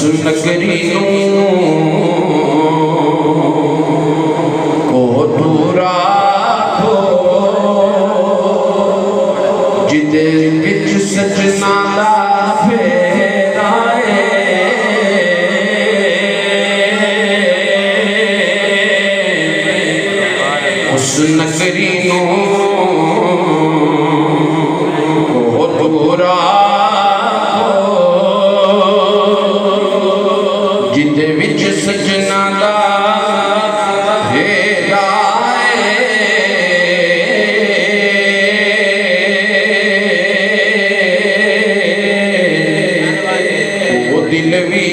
नगरी को दूरा हो जिदे विच सजना दा फेराए उस नगरी को दूरा जिदे विच सजना दा फेराए ओ दिल भी